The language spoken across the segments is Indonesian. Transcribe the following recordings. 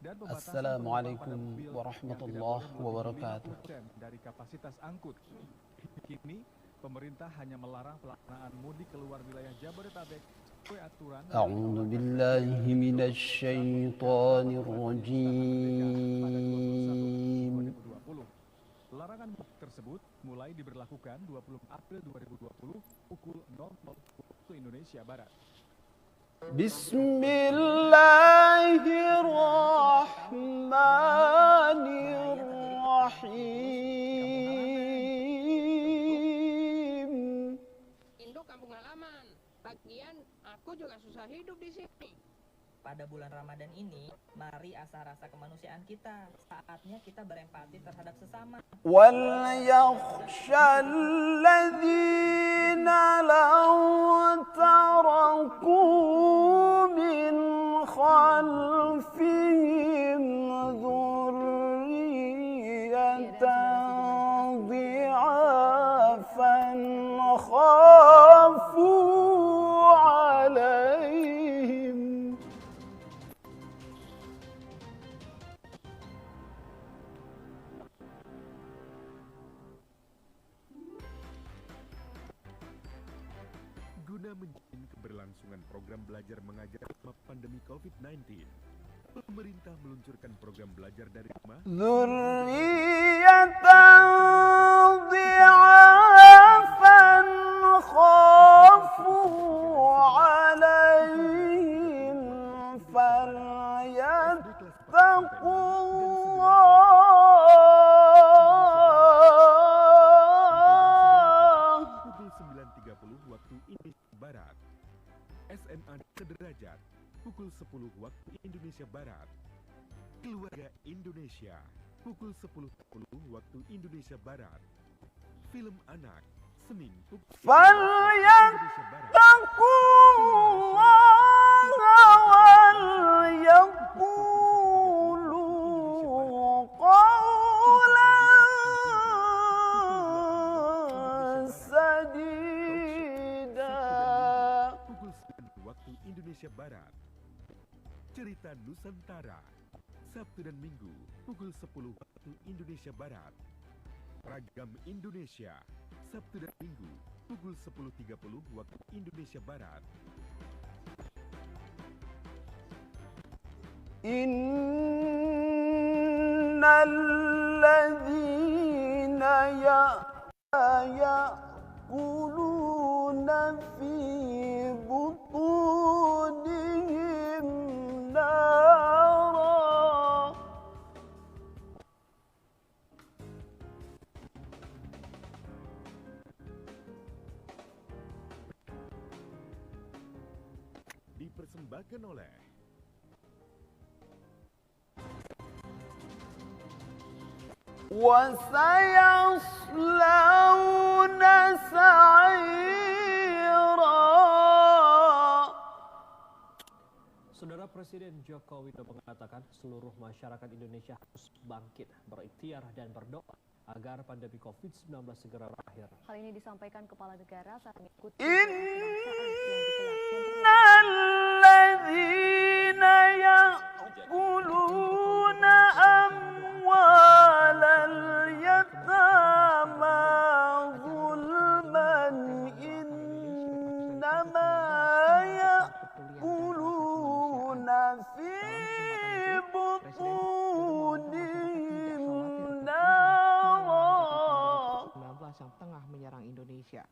Assalamualaikum warahmatullahi wabarakatuh. Dari kapasitas angkut. Kini pemerintah hanya melarang pelaksanaan mudik keluar wilayah Jabodetabek sesuai aturan. A'udzu billahi minasy syaithanir rajim. Larangan mudik tersebut mulai diberlakukan 20 April 2020 pukul 00 waktu Indonesia Barat. Bismillahirrahmanirrahim. Indo kampung halaman. Lagian aku juga susah hidup di sini. Pada bulan Ramadan ini, mari asah rasa kemanusiaan kita. Saatnya kita berempati terhadap sesama. Wal yakhshal ladzina law taraku min khalfihim dzurriyyatan dhi'afan khafu alaihim. Guna menjamin keberlangsungan program belajar mengajar selama pandemi COVID-19, pemerintah meluncurkan program belajar dari rumah Dzurriyyatan dhi'afan khafu alaihim falyattaqullah. pukul 9.30 waktu Indonesia Barat. SMA Sederajat pukul 10 waktu Indonesia Barat. Keluarga Indonesia pukul 10.10 waktu Indonesia Barat. Film anak Senin pukul 10 Indonesia Barat. Falyattaqullah wal yaqulu qawlan sadida. Pukul 9 waktu Indonesia Barat. Cerita Nusantara Sabtu dan Minggu pukul 10 waktu Indonesia Barat. Ragam Indonesia Sabtu dan Minggu pukul 10.30 waktu Indonesia Barat. Innal ladzina ya'kuluna fi butunihim nara. Dipersembahkan oleh Wasayaslawna sa'ira. Saudara Presiden Joko Widodo mengatakan seluruh masyarakat Indonesia harus bangkit, berikhtiar dan berdoa agar pandemi COVID-19 segera berakhir. Hal ini disampaikan Kepala Negara saat mengikuti Innal ladzina ya'kuluna amwalal yatama zulman innama ya'kuluna fi butunihim nara. Yang tengah menyerang Indonesia.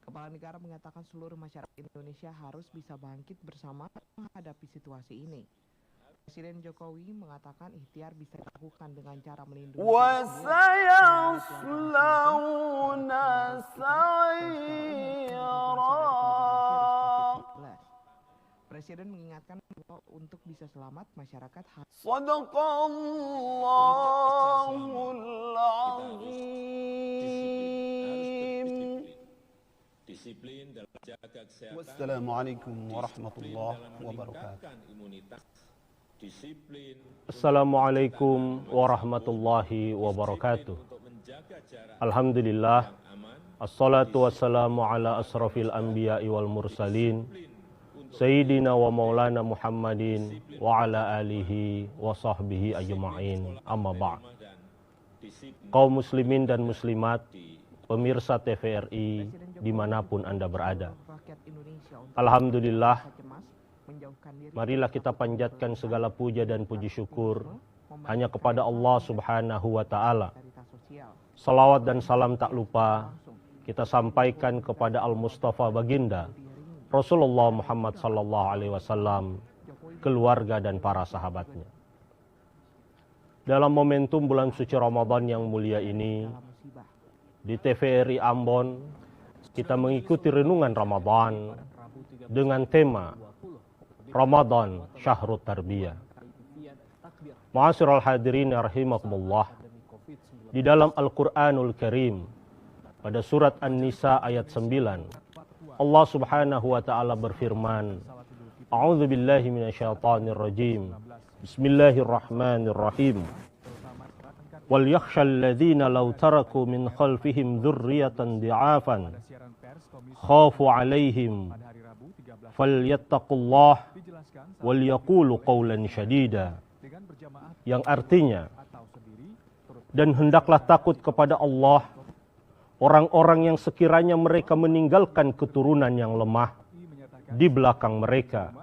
Kepala negara mengatakan seluruh masyarakat Indonesia harus bisa bangkit bersama menghadapi situasi ini. Presiden Jokowi mengatakan ikhtiar bisa dilakukan dengan cara melindungi Wasayaslawna sa'ira. Presiden mengingatkan bahwa untuk bisa selamat masyarakat harus Sadaqallahul azim. Disiplin dalam jaga kesehatan. Wassalamualaikum warahmatullahi wabarakatuh. Imunitas. Disiplin. Assalamualaikum warahmatullahi wabarakatuh. Alhamdulillah. Assalatu wassalamu ala asrafil anbiya'i wal mursalin Sayyidina wa maulana Muhammadin wa ala alihi wa sahbihi ajma'in, amma ba'd. Kaum muslimin dan muslimat, pemirsa TVRI dimanapun Anda berada, alhamdulillah, marilah kita panjatkan segala puja dan puji syukur hanya kepada Allah Subhanahu wa Ta'ala. Salawat dan salam tak lupa kita sampaikan kepada Al-Mustafa Baginda Rasulullah Muhammad sallallahu alaihi wasallam, keluarga dan para sahabatnya. Dalam momentum bulan suci Ramadan yang mulia ini, di TVRI Ambon kita mengikuti renungan Ramadan dengan tema Ramadan Syahrut Tarbiyah. Ma'asyiral hadirin rahimakumullah, di dalam Al-Qur'anul Karim pada surat An-Nisa ayat 9, Allah Subhanahu wa Ta'ala berfirman, A'udzu billahi minasyaitonir rajim. Bismillahirrahmanirrahim. Wal yakhshal ladzina law taraku min khalfihim dzurriyyatan dhi'afan khafu 'alaihim falyattaqullah wal yaqulu qawlan syadida. Yang artinya, dan hendaklah takut kepada Allah orang-orang yang sekiranya mereka meninggalkan keturunan yang lemah di belakang mereka,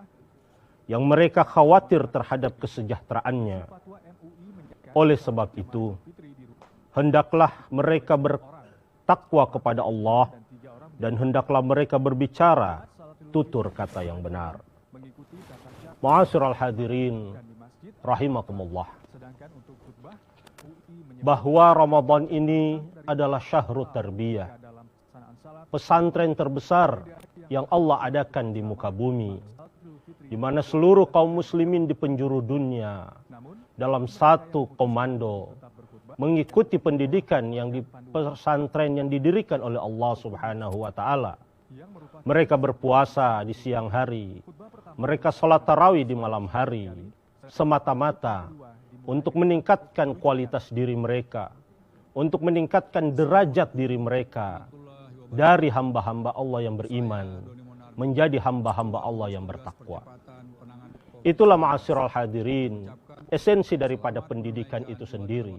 yang mereka khawatir terhadap kesejahteraannya. Oleh sebab itu, hendaklah mereka bertakwa kepada Allah dan hendaklah mereka berbicara tutur kata yang benar. Ma'asyiral hadirin rahimakumullah, bahwa Ramadan ini adalah Syahrut Tarbiyah, pesantren terbesar yang Allah adakan di muka bumi, di mana seluruh kaum muslimin di penjuru dunia dalam satu komando mengikuti pendidikan yang di pesantren yang didirikan oleh Allah Subhanahu wa Ta'ala. Mereka berpuasa di siang hari, mereka sholat tarawih di malam hari, semata-mata untuk meningkatkan kualitas diri mereka, untuk meningkatkan derajat diri mereka dari hamba-hamba Allah yang beriman menjadi hamba-hamba Allah yang bertakwa. Itulah ma'asyiral hadirin, esensi daripada pendidikan itu sendiri.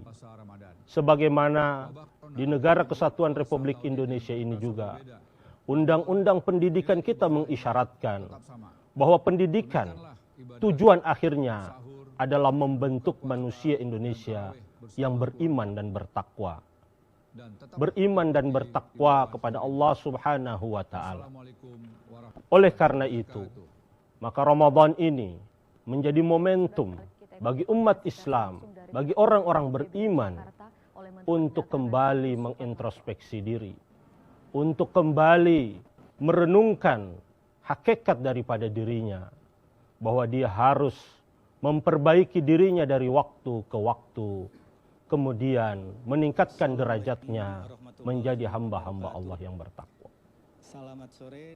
Sebagaimana di negara Kesatuan Republik Indonesia ini juga, undang-undang pendidikan kita mengisyaratkan bahwa pendidikan tujuan akhirnya adalah membentuk manusia Indonesia yang beriman dan bertakwa. Beriman dan bertakwa kepada Allah Subhanahu wa Ta'ala. Oleh karena itu, maka Ramadan ini menjadi momentum bagi umat Islam, bagi orang-orang beriman untuk kembali mengintrospeksi diri, untuk kembali merenungkan hakikat daripada dirinya, bahwa dia harus memperbaiki dirinya dari waktu ke waktu, kemudian meningkatkan derajatnya menjadi hamba-hamba Allah yang bertakwa.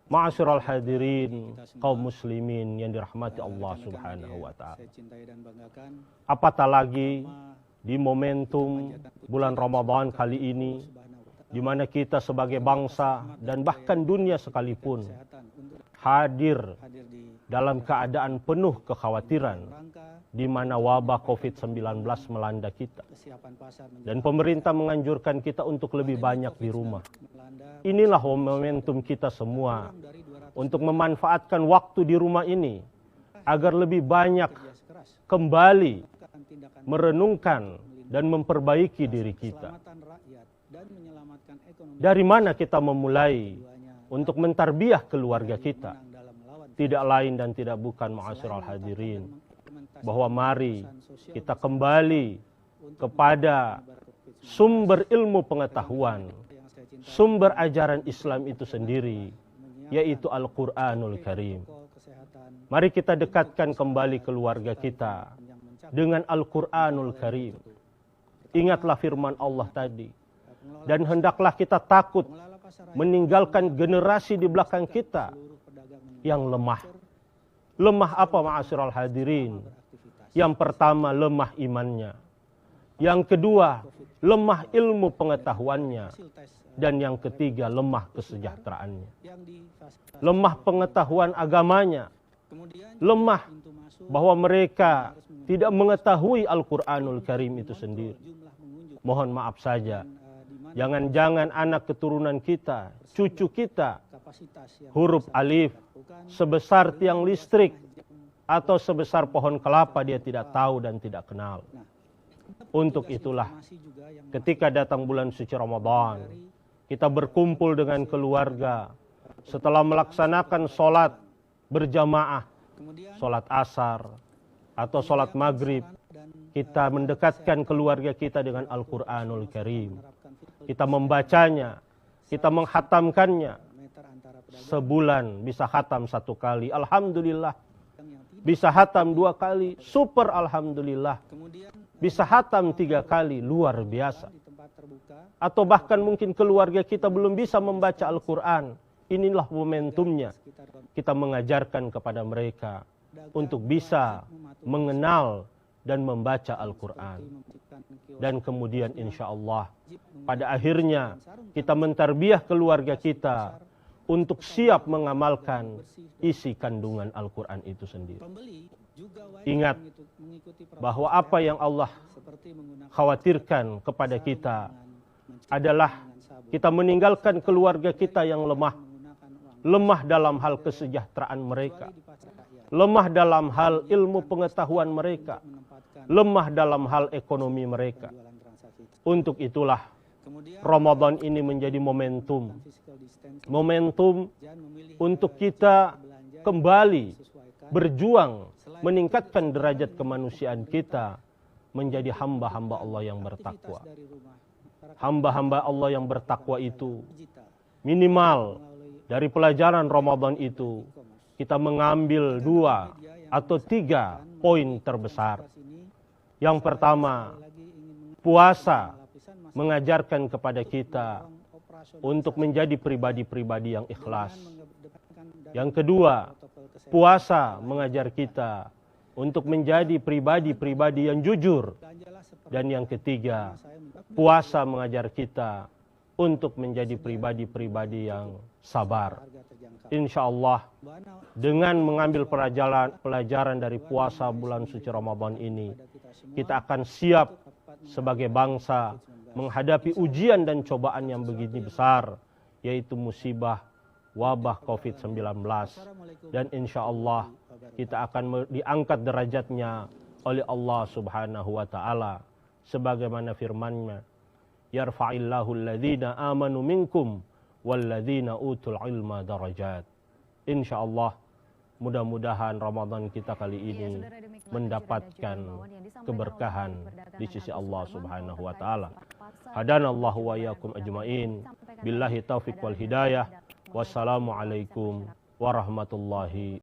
Ma'asyiral hadirin kaum muslimin yang dirahmati Allah Subhanahu wa Ta'ala, apatah lagi di momentum bulan Ramadan kali ini, di mana kita sebagai bangsa dan bahkan dunia sekalipun hadir dalam keadaan penuh kekhawatiran, di mana wabah COVID-19 melanda kita. Dan pemerintah menganjurkan kita untuk lebih banyak di rumah. Inilah momentum kita semua untuk memanfaatkan waktu di rumah ini agar lebih banyak kembali merenungkan dan memperbaiki diri kita. Dari mana kita memulai untuk mentarbiyah keluarga kita? Tidak lain dan tidak bukan, ma'asyiral hadirin, bahwa mari kita kembali kepada sumber ilmu pengetahuan, sumber ajaran Islam itu sendiri, yaitu Al-Qur'anul Karim. Mari kita dekatkan kembali keluarga kita dengan Al-Qur'anul Karim. Ingatlah firman Allah tadi, dan hendaklah kita takut meninggalkan generasi di belakang kita yang lemah. Lemah apa, ma'asyiral hadirin? Yang pertama, lemah imannya. Yang kedua, lemah ilmu pengetahuannya. Dan yang ketiga, lemah kesejahteraannya. Lemah pengetahuan agamanya, lemah, bahwa mereka tidak mengetahui Al-Quranul Karim itu sendiri. Mohon maaf saja, jangan-jangan anak keturunan kita, cucu kita, huruf alif sebesar tiang listrik atau sebesar pohon kelapa dia tidak tahu dan tidak kenal. Untuk itulah, ketika datang bulan suci Ramadan, kita berkumpul dengan keluarga setelah melaksanakan sholat berjamaah, sholat asar atau sholat maghrib. Kita mendekatkan keluarga kita dengan Al-Quranul Karim. Kita membacanya, kita menghatamkannya. Sebulan bisa hatam 1 kali, alhamdulillah. Bisa hatam 2 kali, super alhamdulillah. Bisa hatam 3 kali, luar biasa. Atau bahkan mungkin keluarga kita belum bisa membaca Al-Quran. Inilah momentumnya. Kita mengajarkan kepada mereka untuk bisa mengenal dan membaca Al-Quran. Dan kemudian insya Allah pada akhirnya kita mentarbiyah keluarga kita untuk siap mengamalkan isi kandungan Al-Quran itu sendiri. Ingat bahwa apa yang Allah khawatirkan kepada kita adalah kita meninggalkan keluarga kita yang lemah. Lemah dalam hal kesejahteraan mereka. Lemah dalam hal ilmu pengetahuan mereka. Lemah dalam hal ekonomi mereka. Untuk itulah Ramadan ini menjadi momentum. Momentum untuk kita kembali berjuang meningkatkan derajat kemanusiaan kita menjadi hamba-hamba Allah yang bertakwa. Hamba-hamba Allah yang bertakwa itu minimal dari pelajaran Ramadan itu kita mengambil 2 atau 3 poin terbesar. Yang pertama, puasa mengajarkan kepada kita untuk menjadi pribadi-pribadi yang ikhlas. Yang kedua, puasa mengajar kita untuk menjadi pribadi-pribadi yang jujur. Dan yang ketiga, puasa mengajar kita untuk menjadi pribadi-pribadi yang sabar. Insya Allah, dengan mengambil pelajaran dari puasa bulan suci Ramadan ini, kita akan siap sebagai bangsa menghadapi ujian dan cobaan yang begini besar, yaitu musibah wabah COVID-19. Dan insya Allah kita akan diangkat derajatnya oleh Allah Subhanahu wa Ta'ala, sebagaimana firman-Nya, yarfa'illahu alladhina amanu minkum walladzina utul ilma darajat. Insya Allah, mudah-mudahan Ramadan kita kali ini mendapatkan keberkahan di sisi Allah Subhanahu wa Ta'ala. Hadanallahu wa iyyakum ajmain. Billahi taufiq wal hidayah. Wassalamualaikum warahmatullahi